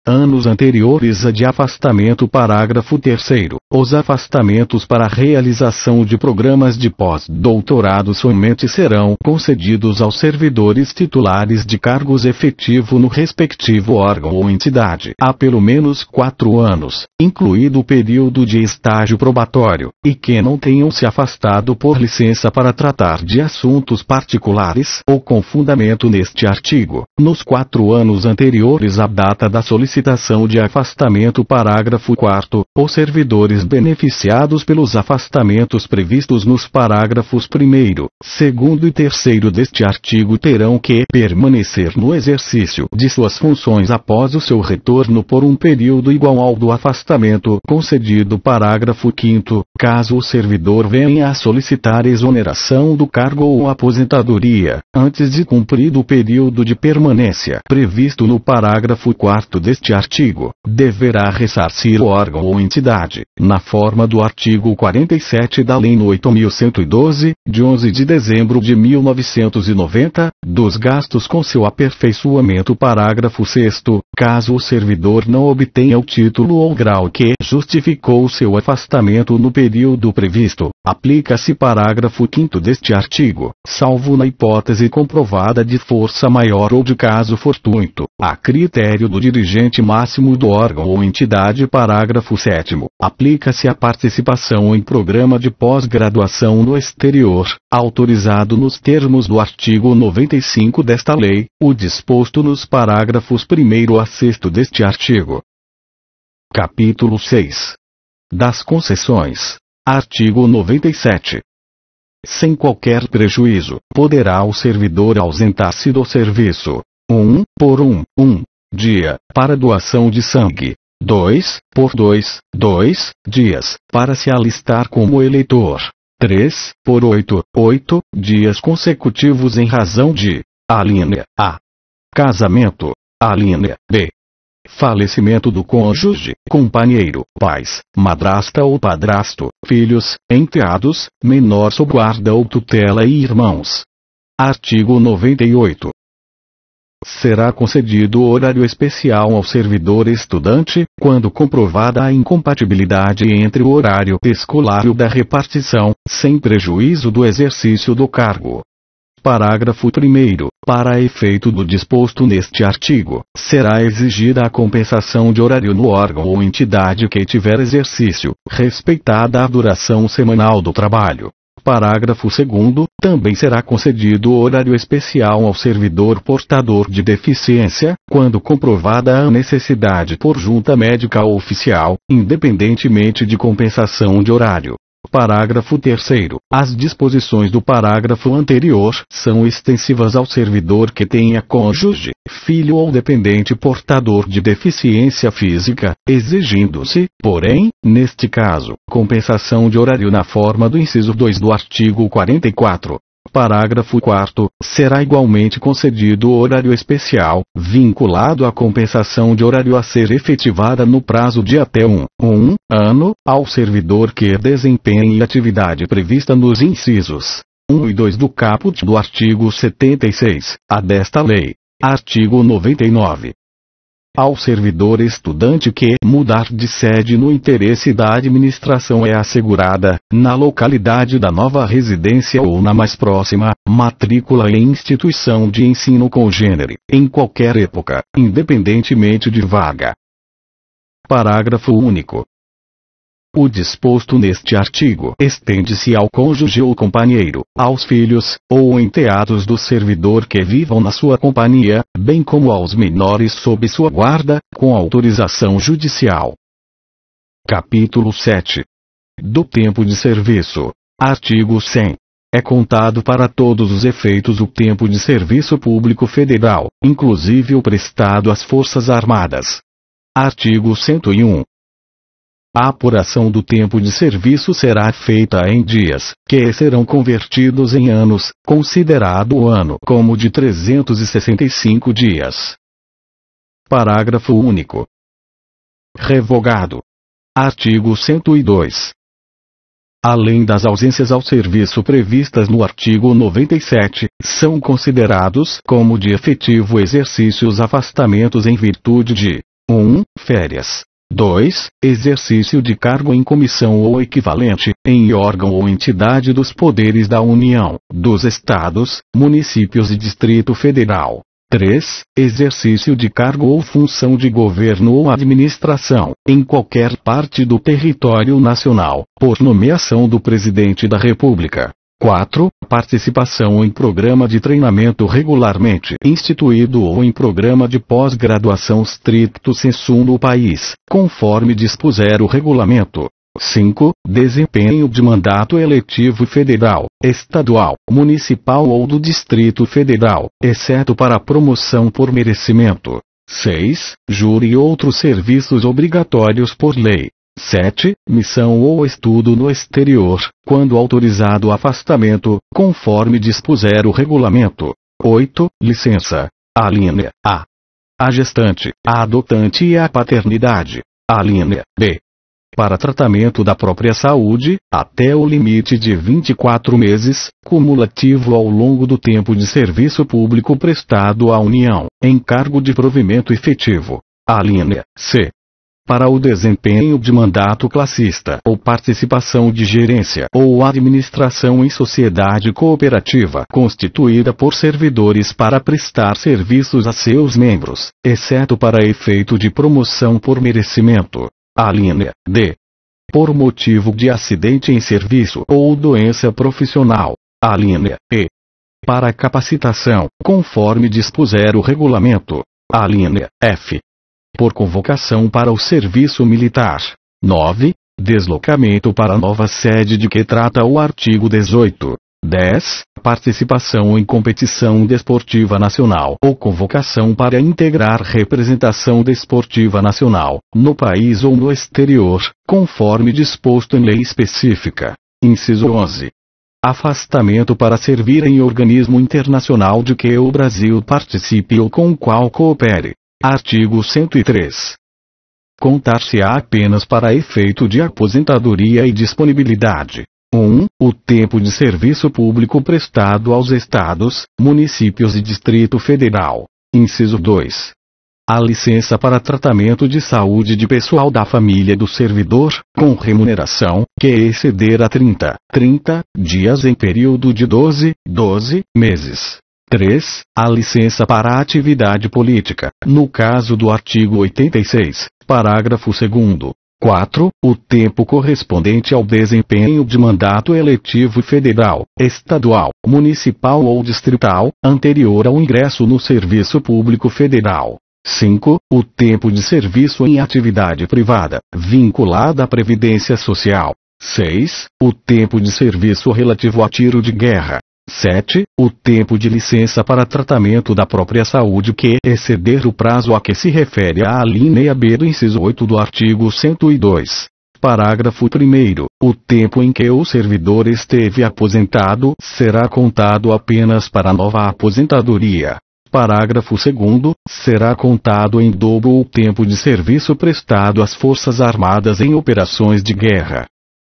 anos anteriores a de afastamento. Parágrafo 3º. Os afastamentos para a realização de programas de pós-doutorado somente serão concedidos aos servidores titulares de cargos efetivo no respectivo órgão ou entidade há pelo menos 4 anos, incluído o período de estágio probatório, e que não tenham se afastado por licença para tratar de assuntos particulares ou com fundamento neste artigo, nos 4 anos anteriores à data da solicitação de afastamento. Parágrafo 4º. Os servidores beneficiados pelos afastamentos previstos nos parágrafos 1º, 2º e 3º deste artigo terão que permanecer no exercício de suas funções após o seu retorno por um período igual ao do afastamento concedido. Parágrafo 5º. Caso o servidor venha a solicitar exoneração do cargo ou aposentadoria, antes de cumprido o período de permanência previsto no parágrafo 4º deste artigo, deverá ressarcir o órgão ou entidade, na forma do artigo 47 da Lei nº 8.112, de 11 de dezembro de 1990, dos gastos com seu aperfeiçoamento. Parágrafo 6º. Caso o servidor não obtenha o título ou grau que justificou seu afastamento no período previsto, aplica-se parágrafo 5º deste artigo, salvo na hipótese comprovada de força maior ou de caso fortuito, a critério do dirigente máximo do órgão ou entidade. Parágrafo 7º. Aplica-se a participação em programa de pós-graduação no exterior, autorizado nos termos do artigo 95 desta lei, o disposto nos parágrafos 1º a 6º deste artigo. Capítulo 6. Das concessões. Artigo 97. Sem qualquer prejuízo, poderá o servidor ausentar-se do serviço: 1. Por 1 dia, para doação de sangue; 2. Por 2 dias, para se alistar como eleitor; 3. Por 8 dias consecutivos em razão de: alínea A. Casamento; alínea B. Falecimento do cônjuge, companheiro, pais, madrasta ou padrasto, filhos, enteados, menor sob guarda ou tutela e irmãos. Artigo 98. Será concedido horário especial ao servidor estudante, quando comprovada a incompatibilidade entre o horário escolar e o da repartição, sem prejuízo do exercício do cargo. Parágrafo 1º. Para efeito do disposto neste artigo, será exigida a compensação de horário no órgão ou entidade que tiver exercício, respeitada a duração semanal do trabalho. Parágrafo 2º. Também será concedido horário especial ao servidor portador de deficiência, quando comprovada a necessidade por junta médica ou oficial, independentemente de compensação de horário. Parágrafo 3º. As disposições do parágrafo anterior são extensivas ao servidor que tenha cônjuge, filho ou dependente portador de deficiência física, exigindo-se, porém, neste caso, compensação de horário na forma do inciso 2 do artigo 44. Parágrafo 4º. Será igualmente concedido horário especial, vinculado à compensação de horário a ser efetivada no prazo de até um ano, ao servidor que desempenhe atividade prevista nos incisos 1 e 2 do caput do artigo 76-A desta lei. Artigo 99. Ao servidor estudante que mudar de sede no interesse da administração é assegurada, na localidade da nova residência ou na mais próxima, matrícula em instituição de ensino congênere, em qualquer época, independentemente de vaga. Parágrafo único. O disposto neste artigo estende-se ao cônjuge ou companheiro, aos filhos, ou enteados do servidor que vivam na sua companhia, bem como aos menores sob sua guarda, com autorização judicial. Capítulo 7. Do tempo de serviço. Artigo 100. É contado para todos os efeitos o tempo de serviço público federal, inclusive o prestado às Forças Armadas. Artigo 101. A apuração do tempo de serviço será feita em dias, que serão convertidos em anos, considerado o ano como de 365 dias. Parágrafo único. Revogado. Artigo 102. Além das ausências ao serviço previstas no artigo 97, são considerados como de efetivo exercício os afastamentos em virtude de 1. Férias. 2. Exercício de cargo em comissão ou equivalente, em órgão ou entidade dos poderes da União, dos Estados, municípios e Distrito Federal. 3. Exercício de cargo ou função de governo ou administração, em qualquer parte do território nacional, por nomeação do Presidente da República. 4. Participação em programa de treinamento regularmente instituído ou em programa de pós-graduação stricto sensu no país, conforme dispuser o regulamento. 5. Desempenho de mandato eletivo federal, estadual, municipal ou do Distrito Federal, exceto para promoção por merecimento. 6. Júri e outros serviços obrigatórios por lei. 7. Missão ou estudo no exterior, quando autorizado o afastamento, conforme dispuser o regulamento. 8. Licença. Alínea A. A gestante, a adotante e a paternidade. Alínea B. Para tratamento da própria saúde, até o limite de 24 meses, cumulativo ao longo do tempo de serviço público prestado à União, em cargo de provimento efetivo. Alínea C. Para o desempenho de mandato classista ou participação de gerência ou administração em sociedade cooperativa constituída por servidores para prestar serviços a seus membros, exceto para efeito de promoção por merecimento. Alínea D. Por motivo de acidente em serviço ou doença profissional. Alínea E. Para capacitação, conforme dispuser o regulamento. Alínea F. Por convocação para o serviço militar. 9. Deslocamento para a nova sede de que trata o artigo 18. 10. Participação em competição desportiva nacional ou convocação para integrar representação desportiva nacional, no país ou no exterior, conforme disposto em lei específica. Inciso 11. Afastamento para servir em organismo internacional de que o Brasil participe ou com o qual coopere. Artigo 103. Contar-se-á apenas para efeito de aposentadoria e disponibilidade. 1. O tempo de serviço público prestado aos Estados, municípios e Distrito Federal. Inciso 2. A licença para tratamento de saúde de pessoal da família do servidor, com remuneração, que exceder a 30 dias em período de 12 meses. 3. A licença para a atividade política, no caso do artigo 86, parágrafo 2º. 4. O tempo correspondente ao desempenho de mandato eletivo federal, estadual, municipal ou distrital, anterior ao ingresso no serviço público federal. 5. O tempo de serviço em atividade privada, vinculada à Previdência Social. 6. O tempo de serviço relativo a tiro de guerra. 7. O tempo de licença para tratamento da própria saúde que exceder o prazo a que se refere a alínea B do inciso 8 do artigo 102. Parágrafo 1º. O tempo em que o servidor esteve aposentado será contado apenas para nova aposentadoria. Parágrafo 2º. Será contado em dobro o tempo de serviço prestado às Forças Armadas em operações de guerra.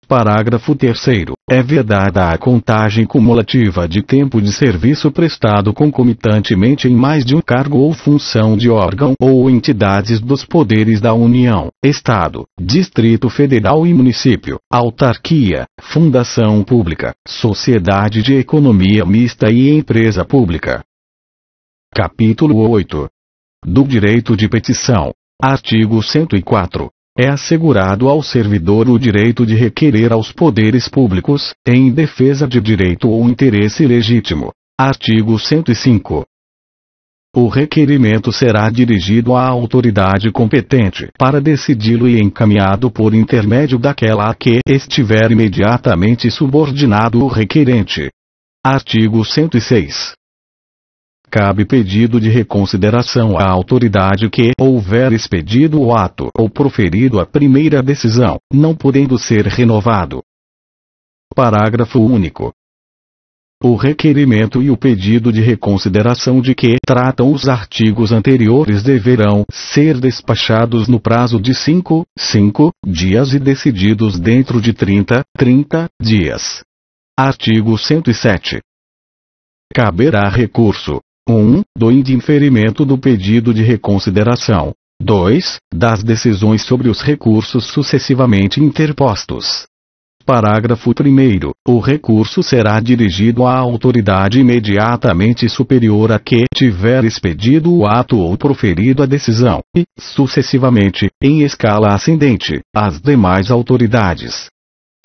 Parágrafo 3º. É vedada a contagem cumulativa de tempo de serviço prestado concomitantemente em mais de um cargo ou função de órgão ou entidades dos poderes da União, Estado, Distrito Federal e Município, autarquia, fundação pública, sociedade de economia mista e empresa pública. Capítulo 8. Do direito de petição. Artigo 104. É assegurado ao servidor o direito de requerer aos poderes públicos, em defesa de direito ou interesse legítimo. Artigo 105. O requerimento será dirigido à autoridade competente para decidi-lo e encaminhado por intermédio daquela a que estiver imediatamente subordinado o requerente. Artigo 106. Cabe pedido de reconsideração à autoridade que houver expedido o ato ou proferido a primeira decisão, não podendo ser renovado. Parágrafo único. O requerimento e o pedido de reconsideração de que tratam os artigos anteriores deverão ser despachados no prazo de 5 dias e decididos dentro de 30 dias. Artigo 107. Caberá recurso: 1. Do indeferimento do pedido de reconsideração. 2. Das decisões sobre os recursos sucessivamente interpostos. Parágrafo 1º. O recurso será dirigido à autoridade imediatamente superior a que tiver expedido o ato ou proferido a decisão, e, sucessivamente, em escala ascendente, às demais autoridades.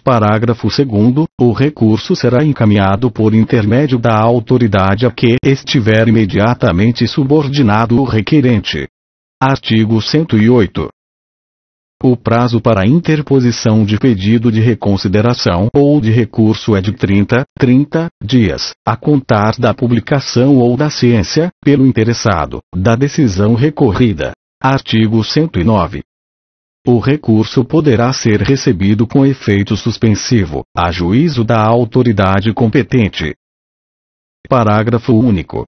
Parágrafo 2º. O recurso será encaminhado por intermédio da autoridade a que estiver imediatamente subordinado o requerente. Artigo 108. O prazo para interposição de pedido de reconsideração ou de recurso é de 30 dias, a contar da publicação ou da ciência, pelo interessado, da decisão recorrida. Artigo 109. O recurso poderá ser recebido com efeito suspensivo, a juízo da autoridade competente. Parágrafo único.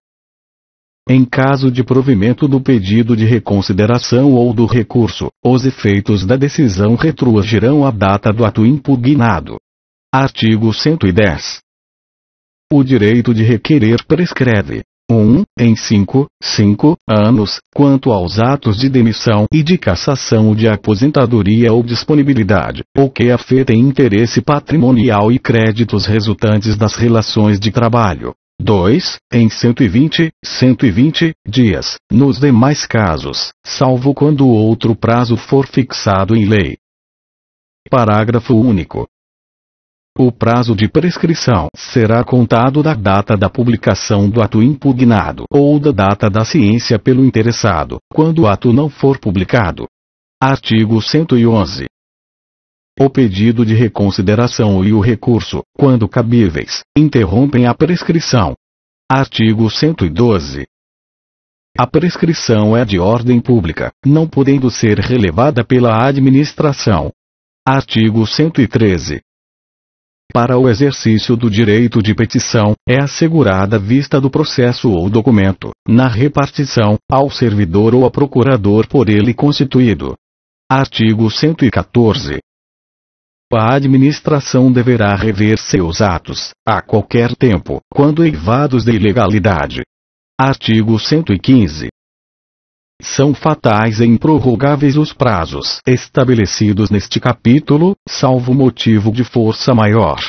Em caso de provimento do pedido de reconsideração ou do recurso, os efeitos da decisão retroagirão à data do ato impugnado. Artigo 110. O direito de requerer prescreve: 1. Em 5 anos, quanto aos atos de demissão e de cassação ou de aposentadoria ou disponibilidade, ou que afetem interesse patrimonial e créditos resultantes das relações de trabalho. 2. Em 120 dias, nos demais casos, salvo quando outro prazo for fixado em lei. Parágrafo único. O prazo de prescrição será contado da data da publicação do ato impugnado ou da data da ciência pelo interessado, quando o ato não for publicado. Artigo 111. O pedido de reconsideração e o recurso, quando cabíveis, interrompem a prescrição. Artigo 112. A prescrição é de ordem pública, não podendo ser relevada pela administração. Artigo 113. Para o exercício do direito de petição, é assegurada vista do processo ou documento, na repartição, ao servidor ou a procurador por ele constituído. Artigo 114. A administração deverá rever seus atos, a qualquer tempo, quando eivados de ilegalidade. Artigo 115. São fatais e improrrogáveis os prazos estabelecidos neste capítulo, salvo motivo de força maior.